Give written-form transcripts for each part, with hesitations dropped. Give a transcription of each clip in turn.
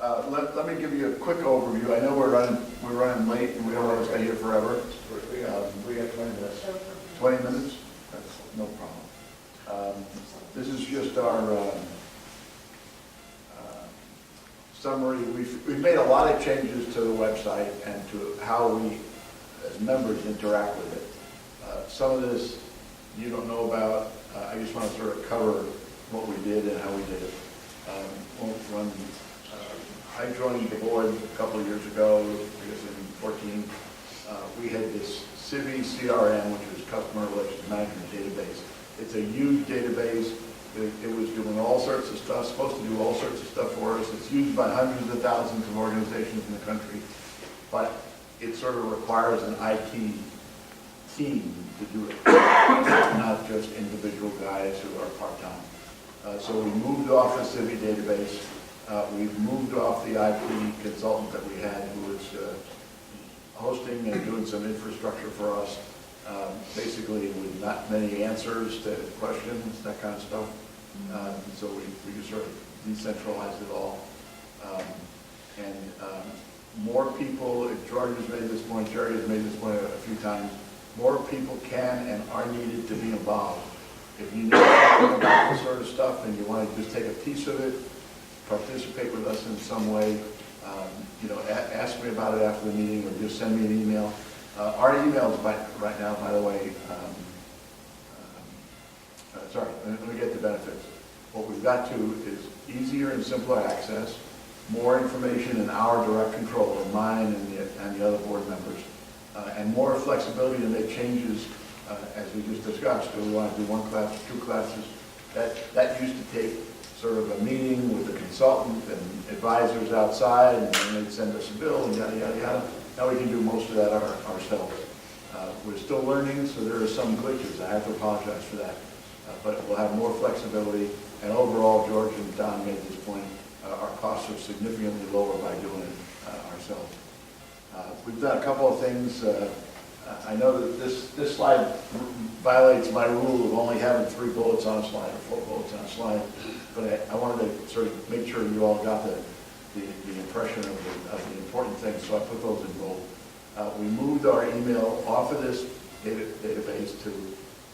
Let me give you a quick overview. I know we're running late and we don't want to stay here forever. We got 20 minutes. 20 minutes? That's no problem. This is just our summary. We've made a lot of changes to the website and to how we, as members, interact with it. Some of this you don't know about. I just want to sort of cover what we did and how we did it. I joined the board a couple of years ago, I guess in 14. We had this Civi CRM, which is Customer Relationship Management Database. It's a huge database. It was doing all sorts of stuff, supposed to do all sorts of stuff for us. It's used by hundreds of thousands of organizations in the country, but it sort of requires an IT team to do it, not just individual guys who are part-time. So we moved off the Civi database. We've moved off the IP consultant that we had who was hosting and doing some infrastructure for us, basically with not many answers to questions, that kind of stuff. So we just sort of decentralized it all. More people, George has made this point, Jerry has made this point a few times, more people can and are needed to be involved. If you know something about this sort of stuff and you want to just take a piece of it, participate with us in some way, ask me about it after the meeting or just send me an email. Our emails right now, by the way, sorry, let me get the benefits. What we've got to is easier and simpler access, more information in our direct control, in mine and the other board members, and more flexibility to make changes, as we just discussed. Do we want to do one class or two classes? That used to take sort of a meeting with the consultant and advisors outside, and then they'd send us a bill and yada, yada, yada. Now we can do most of that ourselves. We're still learning, so there are some glitches. I have to apologize for that. But we'll have more flexibility, and overall, George and Don made this point, our costs are significantly lower by doing it ourselves. We've done a couple of things. I know that this slide violates my rule of only having 3 bullets on a slide or 4 bullets on a slide, but I wanted to sort of make sure you all got the impression of the important things, so I put those in bold. We moved our email off of this database to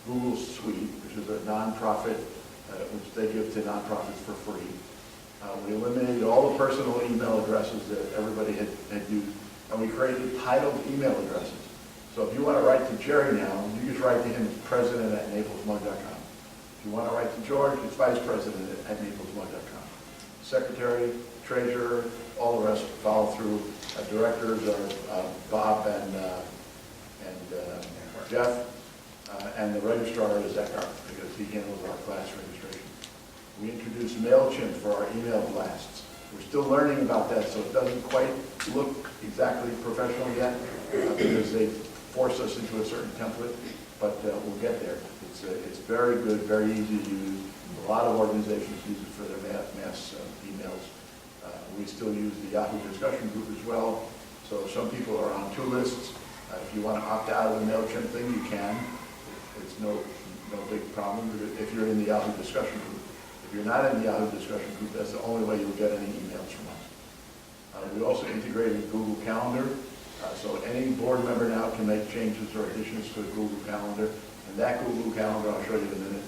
Google Suite, which is a nonprofit, which they give to nonprofits for free. We eliminated all the personal email addresses that everybody had used, and we created titled email addresses. So if you want to write to Jerry now, you just write to him as president@naplesmug.com. If you want to write to George, it's vice president@naplesmug.com. Secretary, treasurer, all the rest follow through. Directors are Bob and Jeff, and the registrar is Eckhart, because he handles our class registration. We introduced MailChimp for our email blasts. We're still learning about that, so it doesn't quite look exactly professional yet, because they force us into a certain template, but we'll get there. It's very good, very easy to use. A lot of organizations use it for their mass emails. We still use the Yahoo discussion group as well, so some people are on 2 lists. If you want to opt out of the MailChimp thing, you can. It's no big problem if you're in the Yahoo discussion group. If you're not in the Yahoo discussion group, that's the only way you'll get any emails from us. We also integrated Google Calendar, so any board member now can make changes or additions to the Google Calendar, and that Google Calendar, I'll show you in a minute,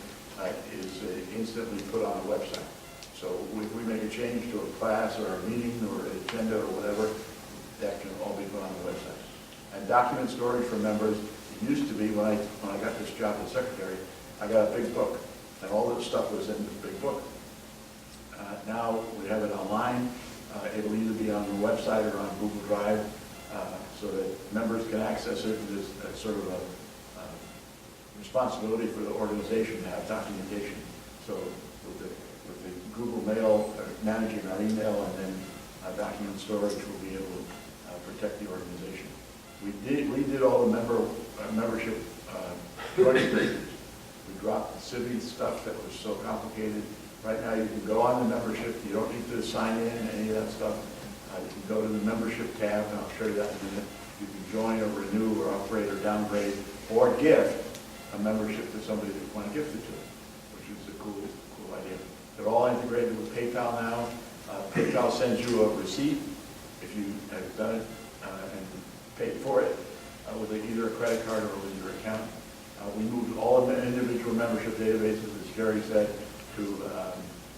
is instantly put on the website. So if we make a change to a class or a meeting or an agenda or whatever, that can all be put on the website. And document storage for members, it used to be when I got this job as secretary, I got a big book, and all this stuff was in this big book. Now we have it online. It'll either be on the website or on Google Drive, so that members can access it. There's sort of a responsibility for the organization to have documentation. So with the Google Mail managing our email and then document storage, we'll be able to protect the organization. We did all the membership registration. We dropped the Civi stuff that was so complicated. Right now you can go on the membership. You don't need to sign in, any of that stuff. You can go to the membership tab, and I'll show you that in a minute. You can join or renew or upgrade or downgrade or gift a membership to somebody that you want to gift it to, which is a cool idea. They're all integrated with PayPal now. PayPal sends you a receipt if you have done it and paid for it with either a credit card or with your account. We moved all of the individual membership databases, as Jerry said, to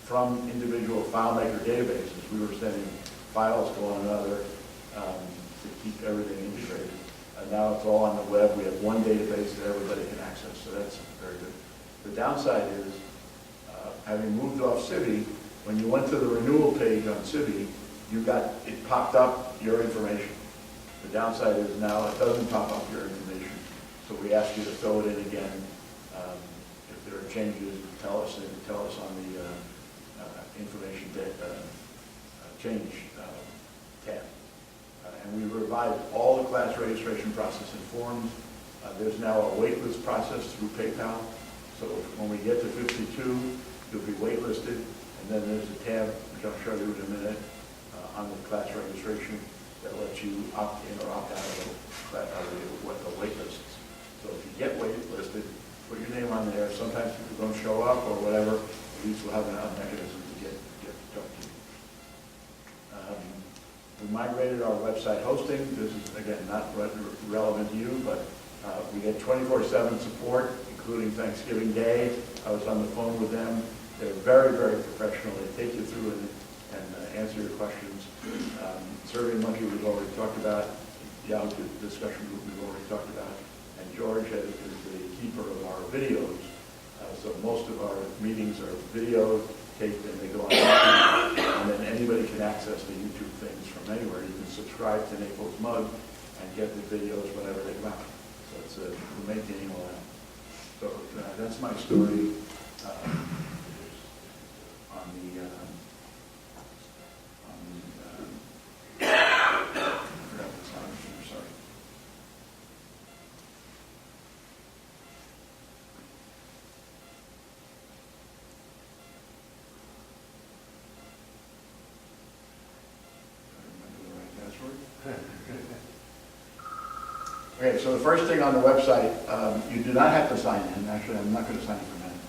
from individual FileMaker databases. We were sending files to one another to keep everything integrated. Now it's all on the web. We have one database that everybody can access, so that's very good. The downside is, having moved off Civi, when you went to the renewal page on Civi, it popped up your information. The downside is now it doesn't pop up your information, so we ask you to fill it in again. If there are changes, tell us on the information change tab. And we revised all the class registration process and forms. There's now a waitlist process through PayPal. So when we get to 52, you'll be waitlisted. And then there's a tab, which I'll show you in a minute, on the class registration that lets you opt in or opt out of the waitlist. So if you get waitlisted, put your name on there. Sometimes people don't show up or whatever. At least we'll have a mechanism to get talk to you. We migrated our website hosting. This is, again, not relevant to you, but we had 24/7 support, including Thanksgiving Day. I was on the phone with them. They're very, very professional. They take you through and answer your questions. SurveyMonkey we've already talked about. Yahoo discussion group we've already talked about. And George is the keeper of our videos. So most of our meetings are video taped and they go on YouTube, and then anybody can access the YouTube things from anywhere. You can subscribe to Naples Mug and get the videos whenever they come out. So it's we're maintaining all that. So that's my story on the I forgot the time, I'm sorry. Okay, so the first thing on the website, you do not have to sign in. Actually, I'm not going to sign in for a minute.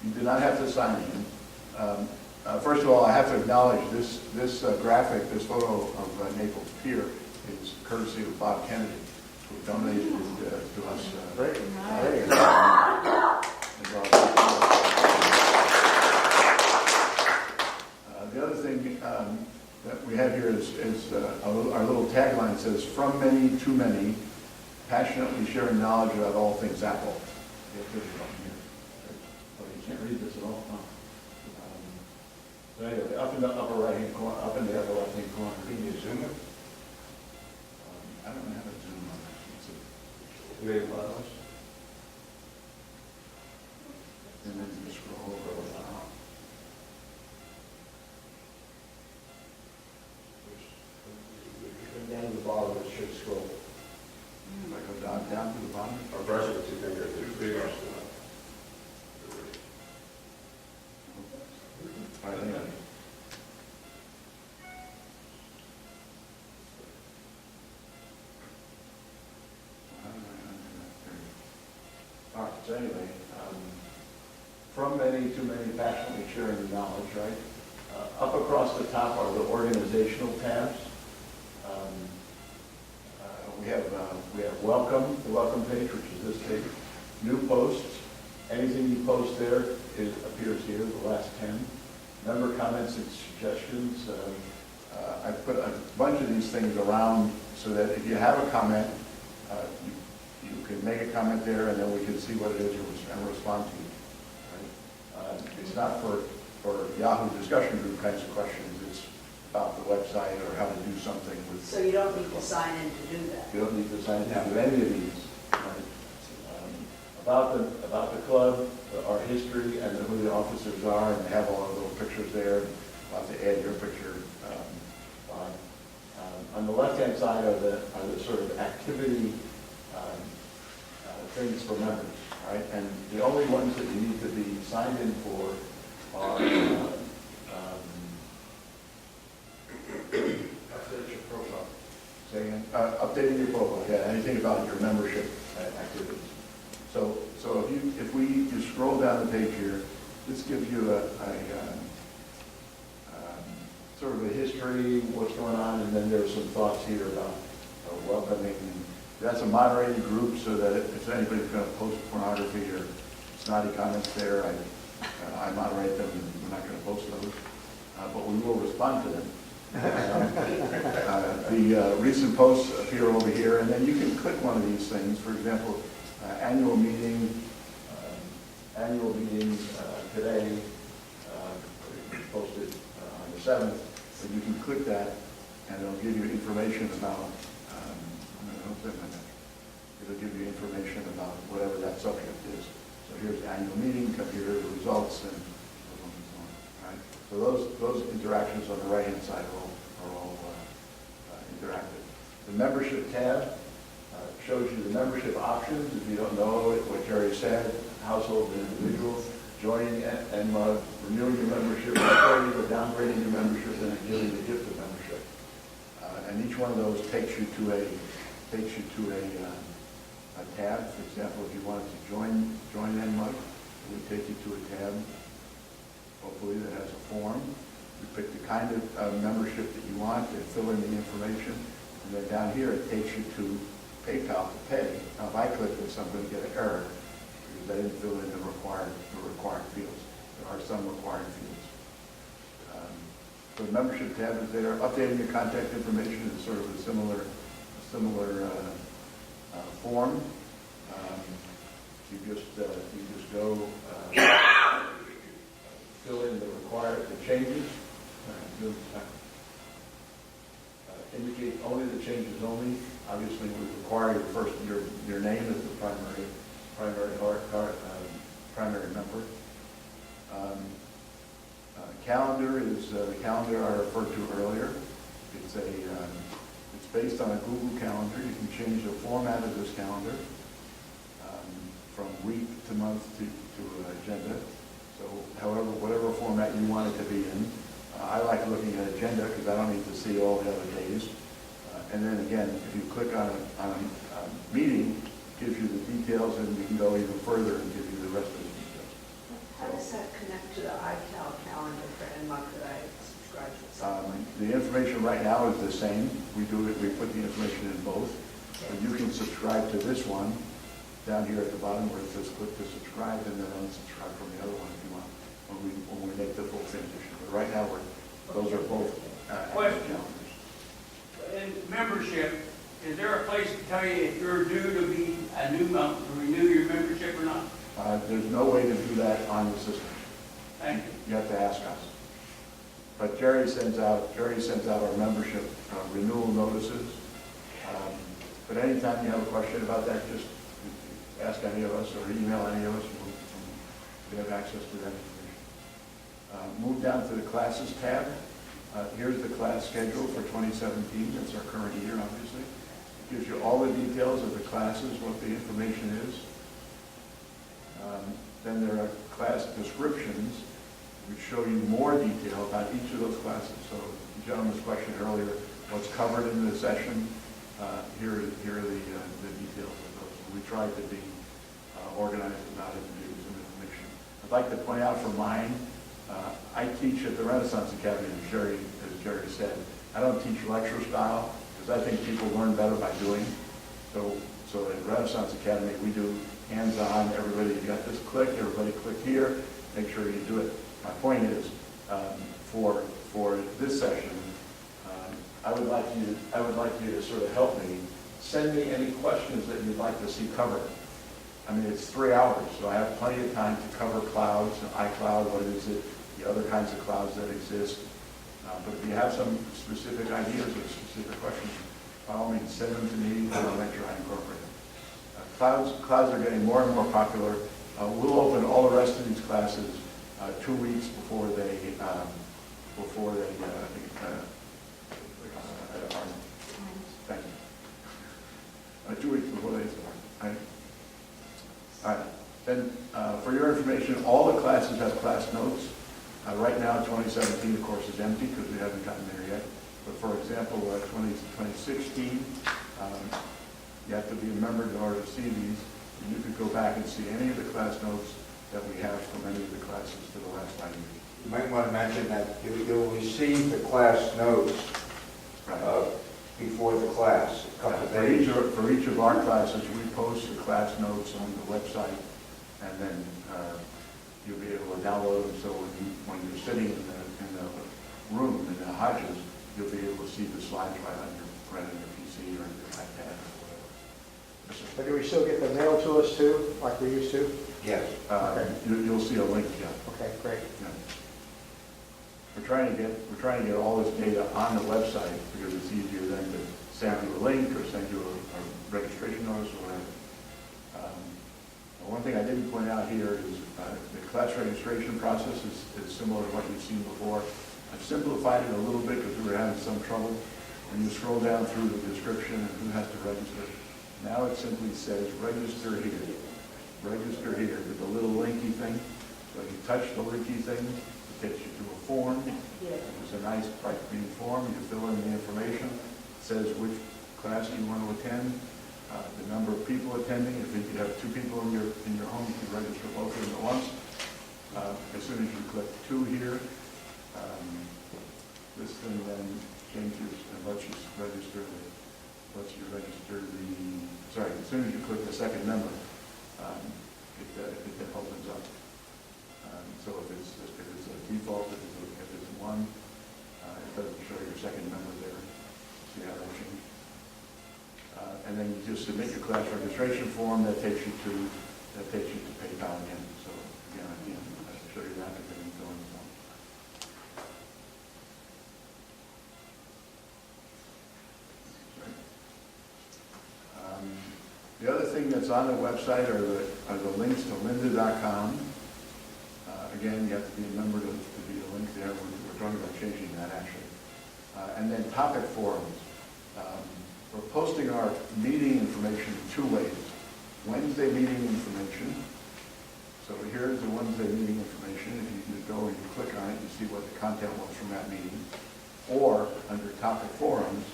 You do not have to sign in. First of all, I have to acknowledge this graphic, this photo of Naples Pier is courtesy of Bob Kennedy, who donated it to us. Great. The other thing that we have here is our little tagline says, "From many to many, passionately sharing knowledge about all things Apple." Oh, you can't read this at all. Huh? So anyway, up in the upper right-hand corner, up in the upper left-hand corner. Can you zoom it? I don't have a zoom on this. Do you have files? And then you scroll over. Down to the bottom, it should scroll. If I go down to the bottom. Or brush it with two fingers. Two fingers. All right, anyway. All right, so anyway, from many to many, passionately sharing the knowledge, right? Up across the top are the organizational tabs. We have welcome, the welcome page, which is this page. New posts. Anything you post there appears here, the last 10. Member comments and suggestions. I put a bunch of these things around so that if you have a comment, you can make a comment there, and then we can see what it is and respond to you. Right? It's not for Yahoo discussion group kinds of questions. It's about the website or how to do something with. So you don't need to sign in to do that? You don't need to sign in to do any of these. Right? About the club, our history, and who the officers are, and they have all the little pictures there. I'll have to add your picture on the left-hand side are the sort of activity things for members, right? And the only ones that you need to be signed in for are Update your profile. say again? Updating your profile, yeah, anything about your membership activities. So if you scroll down the page here, this gives you a sort of a history, what's going on, and then there's some thoughts here about welcoming. That's a moderated group, so that if anybody's going to post pornography or snotty comments there, I moderate them, and we're not going to post those, but we will respond to them. The recent posts appear over here, and then you can click one of these things. For example, annual meeting today, posted on the 7th, but you can click that, and it'll give you information about, it'll give you information about whatever that subject is. So here's the annual meeting, come here are the results, and so on and so on. Right? So those interactions on the right-hand side are all interactive. The membership tab shows you the membership options. If you don't know what Jerry said, household and individual, joining NMUG, renewing your membership, upgrading or downgrading your membership, and then giving the gift of membership. And each one of those takes you to a tab. For example, if you wanted to join NMUG, it would take you to a tab, hopefully, that has a form. You pick the kind of membership that you want and fill in the information. And then down here, it takes you to PayPal to pay. Now, if I click this, I'm going to get an error because I didn't fill in the required fields. There are some required fields. So the membership tab is there. Updating your contact information is sort of a similar form. You just go fill in the changes. Indicate only the changes only. Obviously, we require your name as the primary member. Calendar is the calendar I referred to earlier. It's based on a Google Calendar. You can change the format of this calendar from week to month to agenda. So, however, whatever format you want it to be in. I like looking at agenda because I don't need to see all the other days. And then again, if you click on a meeting, it gives you the details, and you can go even further and give you the rest of the details. How does that connect to the iCal calendar for NMUG that I subscribe to? The information right now is the same. We put the information in both. But you can subscribe to this one down here at the bottom where it says click to subscribe, and then unsubscribe from the other one if you want when we make the full transition. But right now, those are both active calendars. In membership, is there a place to tell you if you're due to be a new month to renew your membership or not? There's no way to do that on the system. Thank you. You have to ask us. But Jerry sends out our membership renewal notices. But anytime you have a question about that, just ask any of us or email any of us. We have access to that information. Move down to the classes tab. Here's the class schedule for 2017. That's our current year, obviously. It gives you all the details of the classes, what the information is. Then there are class descriptions, which show you more detail about each of those classes. So the gentleman's question earlier, what's covered in the session, here are the details of those. We tried to be organized about it and give you some information. I'd like to point out for mine, I teach at the Renaissance Academy, as Jerry said. I don't teach lecture style, because I think people learn better by doing. So at Renaissance Academy, we do hands-on, everybody, you got this click, everybody click here, make sure you do it. My point is, for this session, I would like you to sort of help me. Send me any questions that you'd like to see covered. I mean, it's 3 hours, so I have plenty of time to cover clouds, iCloud, what is it, the other kinds of clouds that exist. But if you have some specific ideas or specific questions, by all means, send them to me, and I'll make sure I incorporate them. Clouds are getting more and more popular. We'll open all the rest of these classes 2 weeks before they thank you. 2 weeks before they start. Right? All right. Then, for your information, all the classes have class notes. Right now, 2017, of course, is empty because we haven't gotten there yet. But for example, 2016, you have to be a member in order to see these. And you could go back and see any of the class notes that we have from any of the classes for the last 5 years. You might want to mention that you'll receive the class notes Right. before the class, a couple of days. For each of our classes, we post the class notes on the website, and then you'll be able to download them, so when you're sitting in the room, in the Hodges, you'll be able to see the slides right on your PC or your iPad or whatever. But do we still get the mail to us too, like we used to? Yes. Okay. You'll see a link, yeah. Okay, great. Yeah. We're trying to get all this data on the website because it's easier then to send you a link or send you a registration notice or whatever. One thing I didn't point out here is the class registration process is similar to what you've seen before. I've simplified it a little bit because we were having some trouble. When you scroll down through the description and who has to register, now it simply says register here. Register here with the little linky thing. So you touch the linky thing, it takes you to a form. It's a nice bright green form. You fill in the information. It says which class you want to attend, the number of people attending. If you have 2 people in your home, you can register both of them at once. As soon as you click 2 here, this thing then changes and lets you register the. Sorry, as soon as you click the second number, it then opens up. So if it's a default, if it's 1, it doesn't show your second number there. See how that changed? And then you just submit your class registration form. That takes you to PayPal again. So again, I can show you that and then you fill in the form. The other thing that's on the website are the links to lynda.com. Again, you have to be a member to be a link there. We're talking about changing that actually. And then topic forums. We're posting our meeting information 2 ways. Wednesday meeting information. So here's the Wednesday meeting information. If you go and you click on it, you see what the content was from that meeting. Or under topic forums,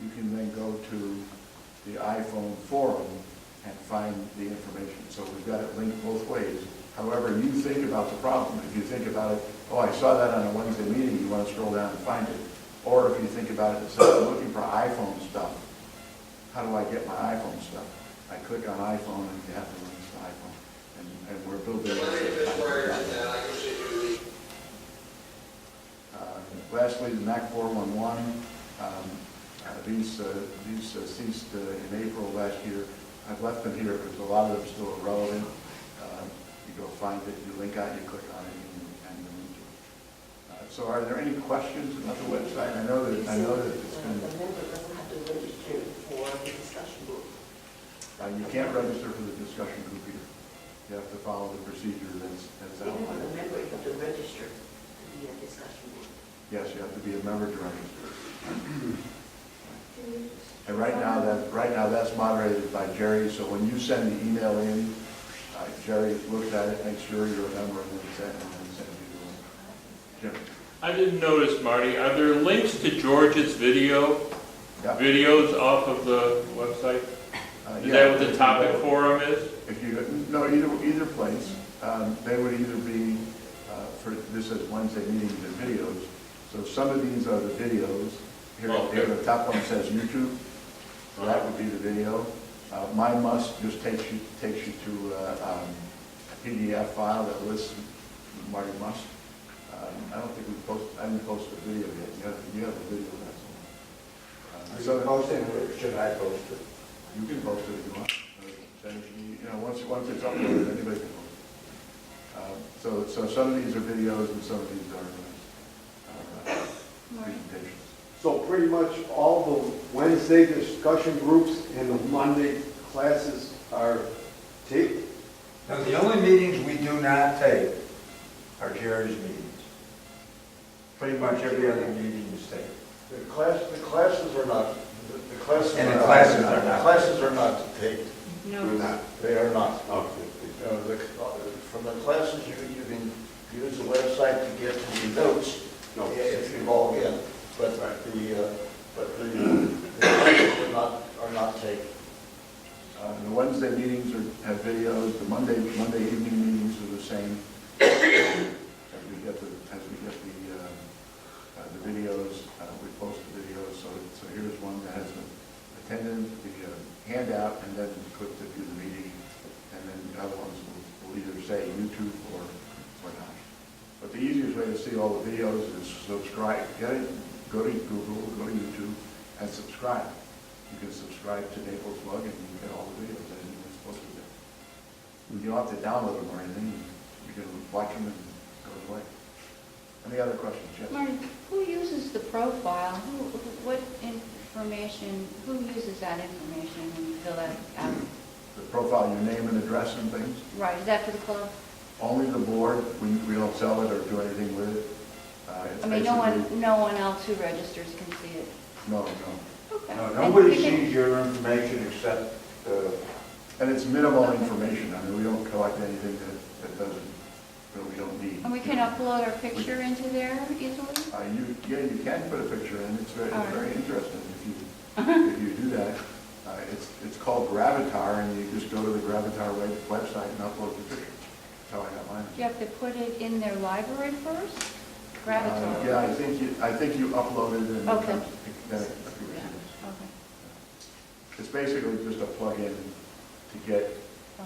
you can then go to the iPhone forum and find the information. So we've got it linked both ways. However you think about the problem. If you think about it, oh, I saw that on a Wednesday meeting, you want to scroll down and find it. Or if you think about it and say, I'm looking for iPhone stuff. How do I get my iPhone stuff? I click on iPhone and you have the links to iPhone. And we're building lastly, the Mac 411. These ceased in April last year. I've left them here because a lot of them still are relevant. You go find it, you link out, you click on it, and you link to it. So are there any questions about the website? I know that it's been. The member doesn't have to register for the discussion group. You can't register for the discussion group here. You have to follow the procedure that's Even for the outlined. member, you have to register to be a discussion group. Yes, you have to be a member to register. And right now that's moderated by Jerry. So when you send the email in, Jerry looks at it, makes sure you're a member, and then sends you the link. Jim? I didn't notice, Marty, are there links to George's Yeah. videos off of the website? Is Yeah, that what the if topic you go- forum is? If you, no, either place. They would either be, for this is Wednesday meetings and videos. So some of these are the videos. Here, Okay. here the top one says YouTube. So that would be the video. My Must just takes you to a PDF file that lists Marty Must. I don't think I haven't posted a video yet. You have a video, that's all. So posting, or should I post it? You can post it if you want. Once it's uploaded, anybody can post it. So some of these are videos and some of these are presentations. So pretty much all the Wednesday discussion groups and the Monday classes are taped? Now, the only meetings we do not take are Jerry's meetings. Pretty much every other meeting is taped. The classes are not, the classes And are the not. classes are not. The classes are not taped. No. They are not. Okay. From the classes, you can use the website to get to the notes if you log in. But the classes are not taped. The Wednesday meetings have videos. The Monday evening meetings are the same. the handout and then click to view the meeting, and then the other ones will either say YouTube or not. But the easiest way to see all the videos is subscribe. Get it, go to Google, go to YouTube, and subscribe. You can subscribe to Naples Mug and you get all the videos that you're supposed to do. You don't have to download them or anything. You can watch them and go away. Any other questions? Yes? Marty, who uses the profile? What information, who uses that information when you fill that out? The profile, your name and address and things. Right, is that for the club? Only the board. We don't sell it or do anything with it. It's I mean, basically- no one else who registers can see it? No. Okay. No, And nobody we can- sees your information except, And it's minimal information. I mean, we don't collect anything that we don't need. And we can upload our picture into there easily? You can put a picture in. It's very, All right. very interesting if you do that. It's called Gravatar, and you just go to the Gravatar website and upload the picture. That's how I got mine. Do you have to put it in their library first? Gravatar? Yeah, I think you upload it and Okay. then it appears. Okay. It's basically just a plug-in to get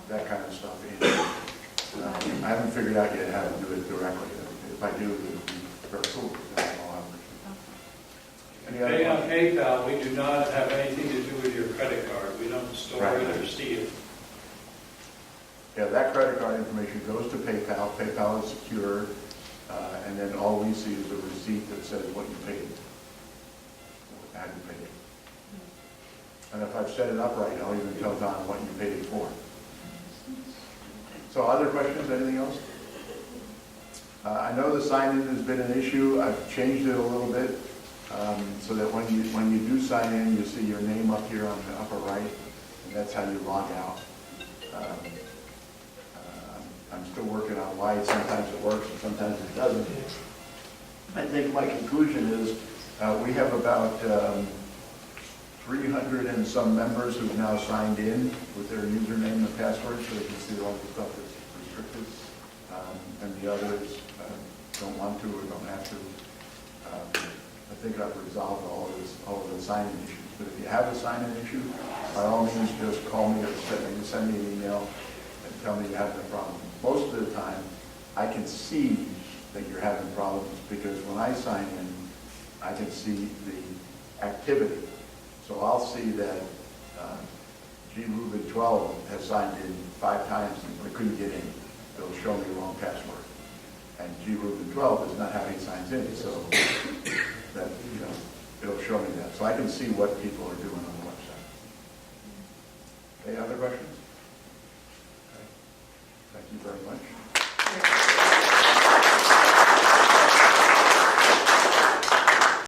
that kind of stuff in. I haven't figured out yet how to do it directly. If I do, it would be very cool. That's all I would do. Any other Pay on questions? PayPal, we do not have anything to do with your credit card. We don't store Right. it or see it. Yeah, that credit card information goes to PayPal. PayPal is secure, and then all we see is a receipt that says what you paid. How you paid it. And if I've set it up right, I'll even tell Don what you paid it for. So other questions, anything else? I know the sign-in has been an issue. I've changed it a little bit, so that when you do sign in, you see your name up here on the upper right, and that's how you log out. I'm still working on why sometimes it works and sometimes it doesn't. I think my conclusion is, we have about 300 and some members who've now signed in with their username and password, so they can see all the stuff that's restricted, and the others don't want to or don't have to. I think I've resolved all of the sign-in issues. But if you have a sign-in issue, by all means, just call me or send me an email and tell me you're having a problem. Most of the time, I can see that you're having problems because when I sign in, I can see the activity. So I'll see that G. Rubin 12 has signed in 5 times and couldn't get in. It'll show me the wrong password. And G. Rubin 12 does not have any signs in, so that, it'll show me that. So I can see what people are doing on the website. Any other questions?